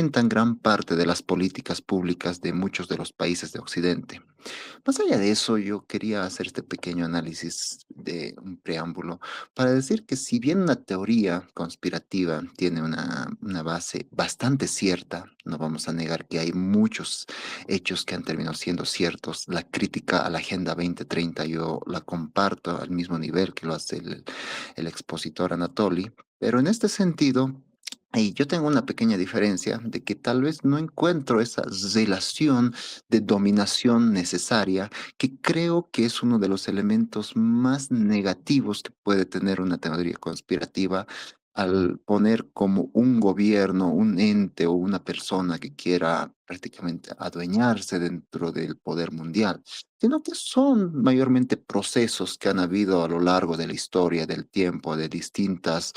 fundamentan gran parte de las políticas públicas de muchos de los países de Occidente. Más allá de eso, yo quería hacer este pequeño análisis de un preámbulo para decir que si bien una teoría conspirativa tiene una base bastante cierta, no vamos a negar que hay muchos hechos que han terminado siendo ciertos. La crítica a la Agenda 2030 yo la comparto al mismo nivel que lo hace el expositor Anatoly, pero en este sentido... Y yo tengo una pequeña diferencia de que tal vez no encuentro esa relación de dominación necesaria, que creo que es uno de los elementos más negativos que puede tener una teoría conspirativa al poner como un gobierno, un ente o una persona que quiera prácticamente adueñarse dentro del poder mundial, sino que son mayormente procesos que han habido a lo largo de la historia, del tiempo, de distintas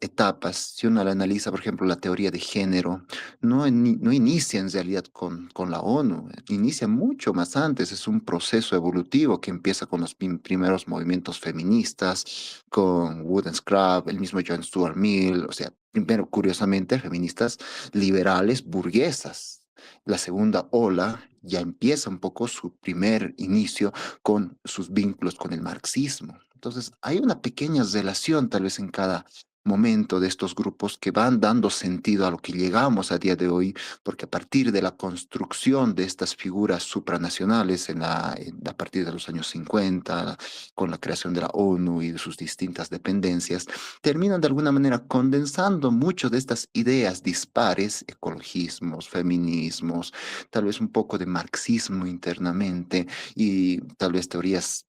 etapas. Si uno la analiza, por ejemplo, la teoría de género, no inicia en realidad con la ONU, inicia mucho más antes, es un proceso evolutivo que empieza con los primeros movimientos feministas, con Wood and Scrap, el mismo John Stuart Mill, o sea, primero, curiosamente, feministas liberales burguesas. La segunda ola ya empieza un poco su primer inicio con sus vínculos con el marxismo. Entonces, hay una pequeña relación tal vez en cada momento de estos grupos que van dando sentido a lo que llegamos a día de hoy, porque a partir de la construcción de estas figuras supranacionales a partir de los años 50, con la creación de la ONU y de sus distintas dependencias, terminan de alguna manera condensando mucho de estas ideas dispares, ecologismos, feminismos, tal vez un poco de marxismo internamente y tal vez teorías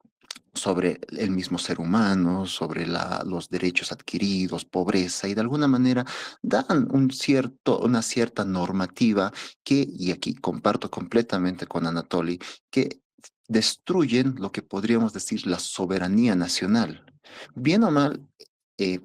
sobre el mismo ser humano, sobre los derechos adquiridos, pobreza, y de alguna manera dan una cierta normativa que, y aquí comparto completamente con Anatoly, que destruyen lo que podríamos decir la soberanía nacional. Bien o mal,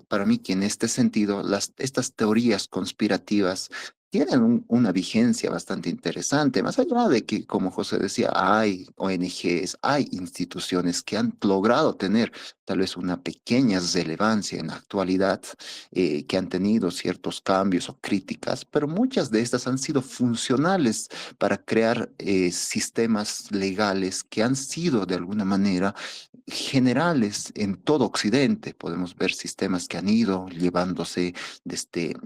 para mí que en este sentido, estas teorías conspirativas tienen una vigencia bastante interesante, más allá de que, como José decía, hay ONGs, hay instituciones que han logrado tener tal vez una pequeña relevancia en la actualidad, que han tenido ciertos cambios o críticas, pero muchas de estas han sido funcionales para crear sistemas legales que han sido de alguna manera generales en todo Occidente. Podemos ver sistemas que han ido llevándose desde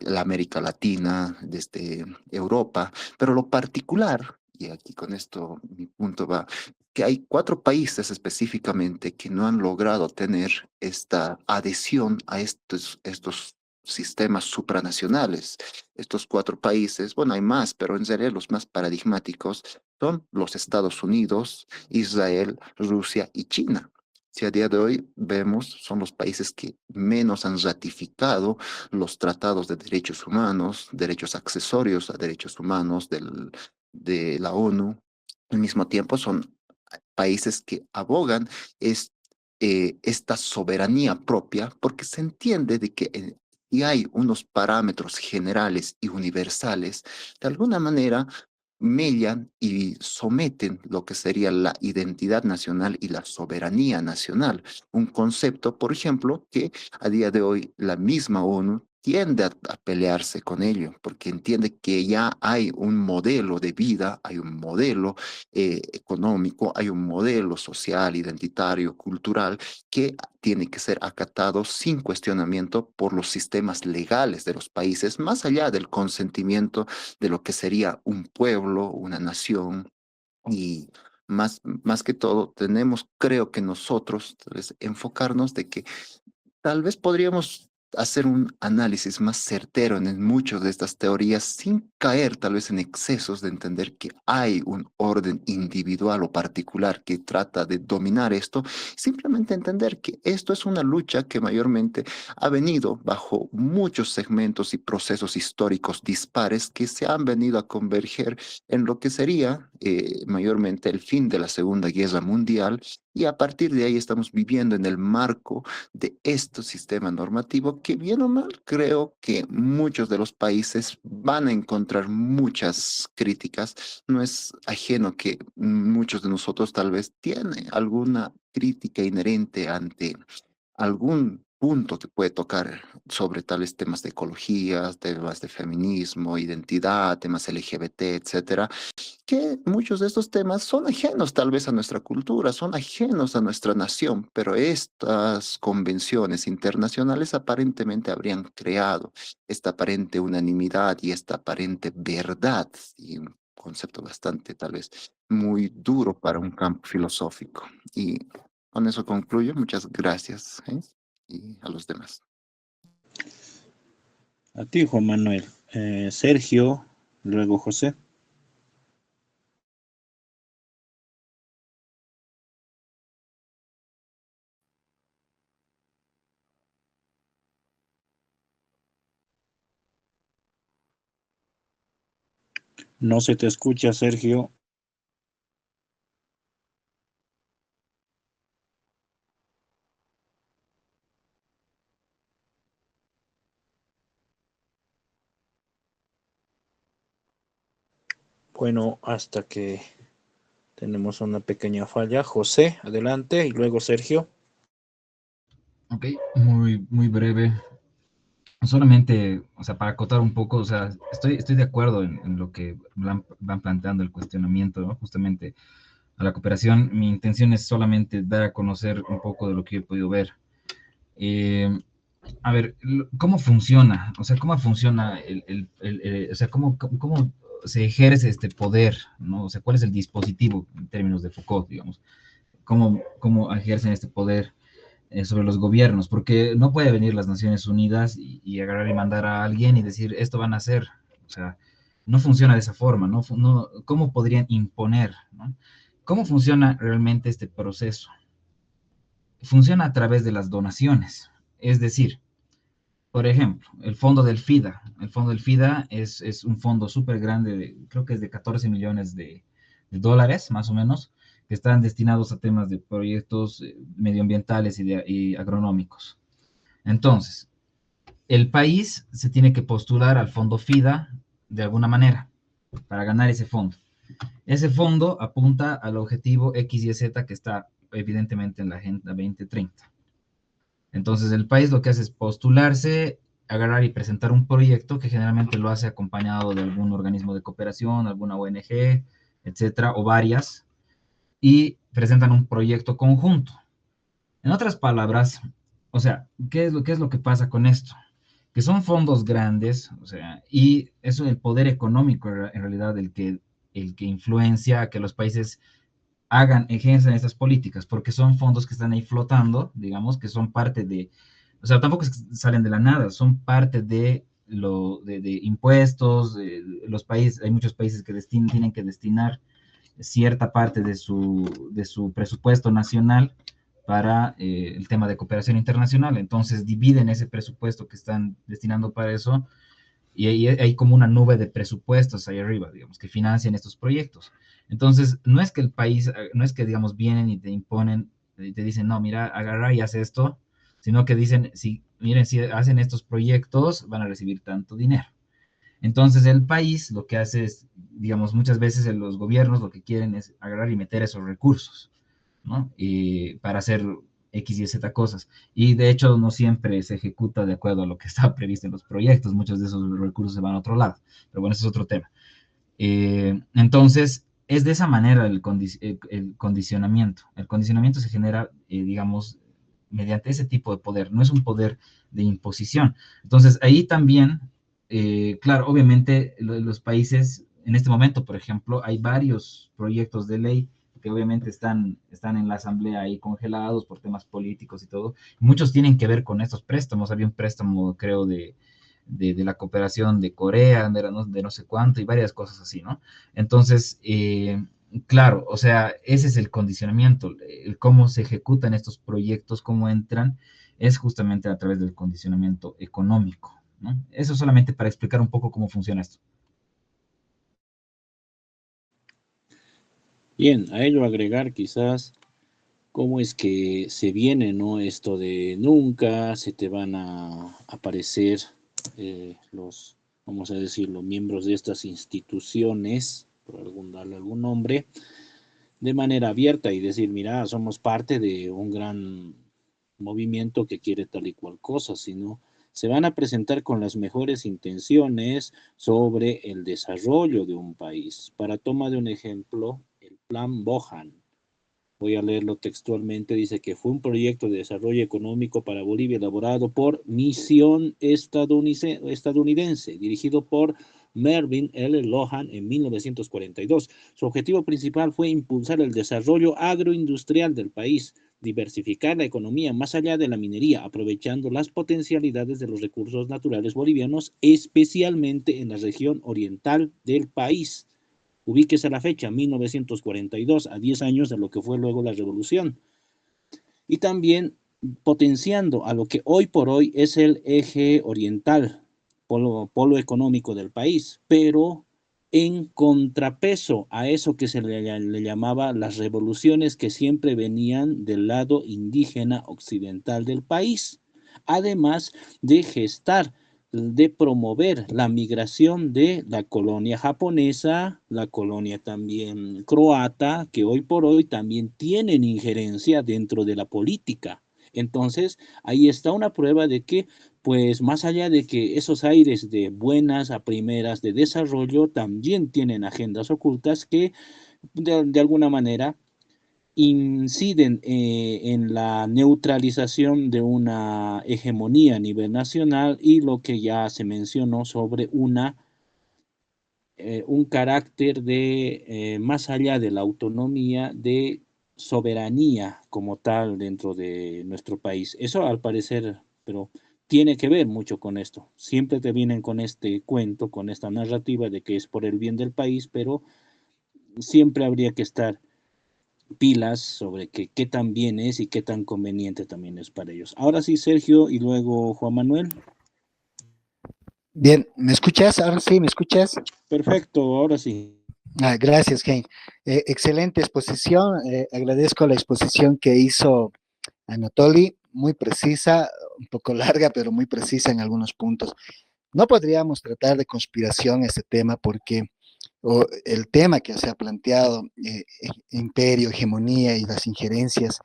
la América Latina, desde Europa, pero lo particular, y aquí con esto mi punto va, que hay cuatro países específicamente que no han logrado tener esta adhesión a estos sistemas supranacionales. Estos cuatro países, bueno, hay más, pero en realidad los más paradigmáticos son los Estados Unidos, Israel, Rusia y China. Si a día de hoy vemos, son los países que menos han ratificado los tratados de derechos humanos, derechos accesorios a derechos humanos de la ONU. Al mismo tiempo, son países que abogan es, esta soberanía propia porque se entiende de que si hay unos parámetros generales y universales, de alguna manera mellan y someten lo que sería la identidad nacional y la soberanía nacional. Un concepto, por ejemplo, que a día de hoy la misma ONU tiende a pelearse con ello, porque entiende que ya hay un modelo de vida, hay un modelo económico, hay un modelo social, identitario, cultural, que tiene que ser acatado sin cuestionamiento por los sistemas legales de los países, más allá del consentimiento de lo que sería un pueblo, una nación. Y más que todo, tenemos, creo que nosotros, tal vez, enfocarnos de que tal vez podríamos hacer un análisis más certero en muchas de estas teorías sin caer tal vez en excesos de entender que hay un orden individual o particular que trata de dominar esto, simplemente entender que esto es una lucha que mayormente ha venido bajo muchos segmentos y procesos históricos dispares que se han venido a converger en lo que sería mayormente el fin de la Segunda Guerra Mundial, y a partir de ahí estamos viviendo en el marco de este sistema normativo que bien o mal creo que muchos de los países van a encontrar muchas críticas. No es ajeno que muchos de nosotros tal vez tienen alguna crítica inherente ante algún punto que puede tocar sobre tales temas de ecología, temas de feminismo, identidad, temas LGBT, etcétera, que muchos de estos temas son ajenos tal vez a nuestra cultura, son ajenos a nuestra nación, pero estas convenciones internacionales aparentemente habrían creado esta aparente unanimidad y esta aparente verdad, y un concepto bastante tal vez muy duro para un campo filosófico. Y con eso concluyo. Muchas gracias, ¿eh? Y a los demás. A ti, Juan Manuel. Sergio, luego José. No se te escucha, Sergio. Bueno, hasta que tenemos una pequeña falla. José, adelante, y luego Sergio. Ok, muy breve. Solamente, o sea, para acotar un poco, o sea, estoy de acuerdo en lo que van planteando el cuestionamiento, ¿no? Justamente a la cooperación. Mi intención es solamente dar a conocer un poco de lo que he podido ver. Eh, a ver, ¿cómo funciona? O sea, ¿cómo funciona o sea, cómo se ejerce este poder, ¿no? O sea, ¿cuál es el dispositivo en términos de Foucault, digamos? ¿Cómo ejercen este poder sobre los gobiernos? Porque no puede venir las Naciones Unidas y agarrar y mandar a alguien y decir, esto van a hacer. O sea, no funciona de esa forma, ¿no? ¿Cómo podrían imponer, ¿no? ¿Cómo funciona realmente este proceso? Funciona a través de las donaciones. Es decir, por ejemplo, el fondo del FIDA. El fondo del FIDA es un fondo súper grande, creo que es de 14 millones de dólares, más o menos, que están destinados a temas de proyectos medioambientales y agronómicos. Entonces, el país se tiene que postular al fondo FIDA de alguna manera para ganar ese fondo. Ese fondo apunta al objetivo X y Z que está evidentemente en la Agenda 2030. Entonces, el país lo que hace es postularse, agarrar y presentar un proyecto que generalmente lo hace acompañado de algún organismo de cooperación, alguna ONG, etcétera, o varias, y presentan un proyecto conjunto. En otras palabras, o sea, ¿qué es lo que pasa con esto? Que son fondos grandes, o sea, y eso el poder económico en realidad el que influencia a que los países ejerzan estas políticas, porque son fondos que están ahí flotando, digamos, que son parte de, o sea, tampoco es que salen de la nada, son parte de impuestos, los países, hay muchos países que tienen que destinar cierta parte de su presupuesto nacional para el tema de cooperación internacional. Entonces dividen ese presupuesto que están destinando para eso y hay como una nube de presupuestos ahí arriba, digamos, que financian estos proyectos. Entonces, no es que el país, no es que, digamos, vienen y te imponen y te dicen, no, mira, agarra y haz esto, sino que dicen, si, miren, si hacen estos proyectos, van a recibir tanto dinero. Entonces el país lo que hace es, digamos, muchas veces los gobiernos lo que quieren es agarrar y meter esos recursos, ¿no? Y para hacer X y Z cosas. Y de hecho no siempre se ejecuta de acuerdo a lo que está previsto en los proyectos, muchos de esos recursos se van a otro lado. Pero bueno, ese es otro tema. Entonces, es de esa manera el condicionamiento. El condicionamiento se genera, digamos, mediante ese tipo de poder, no es un poder de imposición. Entonces, ahí también, claro, obviamente los países, en este momento, por ejemplo, hay varios proyectos de ley que obviamente están en la asamblea ahí congelados por temas políticos y todo. Muchos tienen que ver con estos préstamos. Había un préstamo, creo, de la cooperación de Corea, de no sé cuánto, y varias cosas así, ¿no? Entonces, claro, o sea, ese es el condicionamiento, el cómo se ejecutan estos proyectos, cómo entran, es justamente a través del condicionamiento económico, ¿no? Eso solamente para explicar un poco cómo funciona esto. Bien, a ello agregar quizás cómo es que se viene, ¿no? Esto de nunca se te van a aparecer los, vamos a decirlo, miembros de estas instituciones, por darle algún nombre, de manera abierta y decir, mira, somos parte de un gran movimiento que quiere tal y cual cosa, sino se van a presentar con las mejores intenciones sobre el desarrollo de un país. Para toma de un ejemplo, el Plan Bohan. Voy a leerlo textualmente. Dice que fue un proyecto de desarrollo económico para Bolivia elaborado por Misión Estadounidense, dirigido por Mervyn L. Lohan en 1942. Su objetivo principal fue impulsar el desarrollo agroindustrial del país, diversificar la economía más allá de la minería, aprovechando las potencialidades de los recursos naturales bolivianos, especialmente en la región oriental del país. Ubíquese a la fecha, 1942, a 10 años de lo que fue luego la revolución. Y también potenciando a lo que hoy por hoy es el eje oriental, polo económico del país, pero en contrapeso a eso que se le llamaba las revoluciones que siempre venían del lado indígena occidental del país, además de gestar, de promover la migración de la colonia japonesa, la colonia también croata, que hoy por hoy también tienen injerencia dentro de la política. Entonces, ahí está una prueba de que, pues más allá de que esos aires de buenas a primeras de desarrollo, también tienen agendas ocultas que de alguna manera inciden en la neutralización de una hegemonía a nivel nacional y lo que ya se mencionó sobre un carácter de, más allá de la autonomía, de soberanía como tal dentro de nuestro país. Eso al parecer, pero tiene que ver mucho con esto. Siempre te vienen con este cuento, con esta narrativa de que es por el bien del país, pero siempre habría que estar pilas sobre qué tan bien es y qué tan conveniente también es para ellos. Ahora sí, Sergio, y luego Juan Manuel. Bien, ¿me escuchas? Ahora sí, ¿me escuchas? Perfecto, ahora sí. Gracias, Ken. Excelente exposición. Agradezco la exposición que hizo Anatoly, muy precisa, un poco larga, pero muy precisa en algunos puntos. No podríamos tratar de conspiración este tema porque el tema que se ha planteado, imperio, hegemonía y las injerencias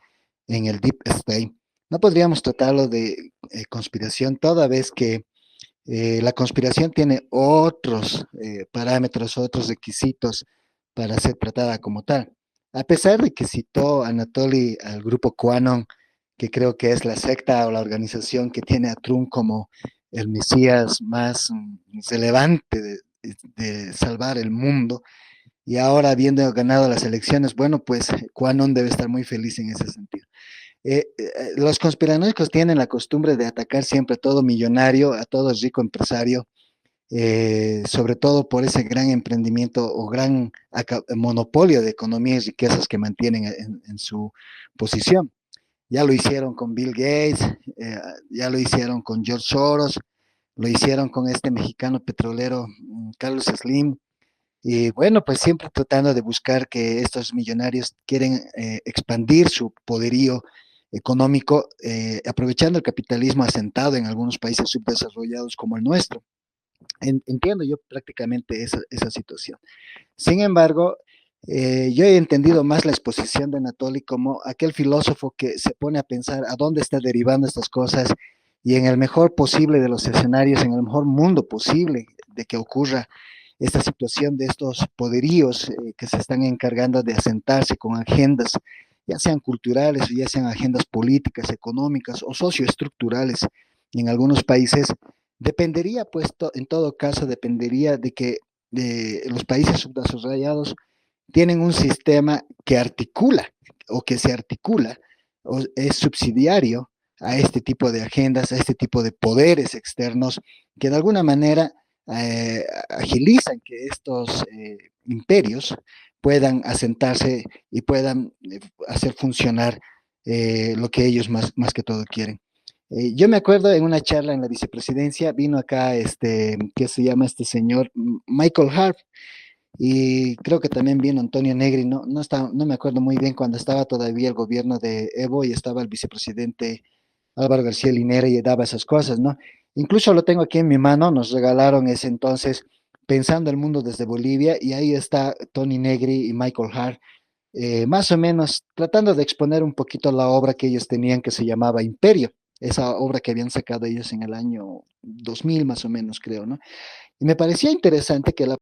en el Deep State, no podríamos tratarlo de conspiración toda vez que la conspiración tiene otros parámetros, otros requisitos para ser tratada como tal. A pesar de que citó Anatoly al grupo QAnon, que creo que es la secta o la organización que tiene a Trump como el mesías más relevante de salvar el mundo, y ahora habiendo ganado las elecciones, bueno, pues QAnon debe estar muy feliz en ese sentido. Los conspiranoicos tienen la costumbre de atacar siempre a todo millonario, a todo rico empresario, sobre todo por ese gran emprendimiento o gran monopolio de economía y riquezas que mantienen en su posición. Ya lo hicieron con Bill Gates, ya lo hicieron con George Soros, lo hicieron con este mexicano petrolero Carlos Slim. Y bueno, pues siempre tratando de buscar que estos millonarios quieren expandir su poderío económico, aprovechando el capitalismo asentado en algunos países subdesarrollados como el nuestro. Entiendo yo prácticamente esa situación. Sin embargo, yo he entendido más la exposición de Anatoly como aquel filósofo que se pone a pensar a dónde está derivando estas cosas y en el mejor posible de los escenarios, en el mejor mundo posible de que ocurra esta situación de estos poderíos que se están encargando de asentarse con agendas, ya sean culturales o ya sean agendas políticas, económicas o socioestructurales en algunos países, dependería, pues, en todo caso, dependería de que los países subdesarrollados tienen un sistema que articula o que se articula o es subsidiario a este tipo de agendas, a este tipo de poderes externos que de alguna manera agilizan que estos imperios puedan asentarse y puedan hacer funcionar lo que ellos más que todo quieren. Yo me acuerdo en una charla en la vicepresidencia, vino acá ¿qué se llama este señor? Michael Hart, y creo que también vino Antonio Negri, no me acuerdo muy bien cuando estaba todavía el gobierno de Evo y estaba el vicepresidente Álvaro García Linera y daba esas cosas, ¿no? Incluso lo tengo aquí en mi mano, nos regalaron ese entonces Pensando el Mundo desde Bolivia y ahí está Tony Negri y Michael Hart más o menos tratando de exponer un poquito la obra que ellos tenían que se llamaba Imperio, esa obra que habían sacado ellos en el año 2000 más o menos, creo, ¿no? Y me parecía interesante que la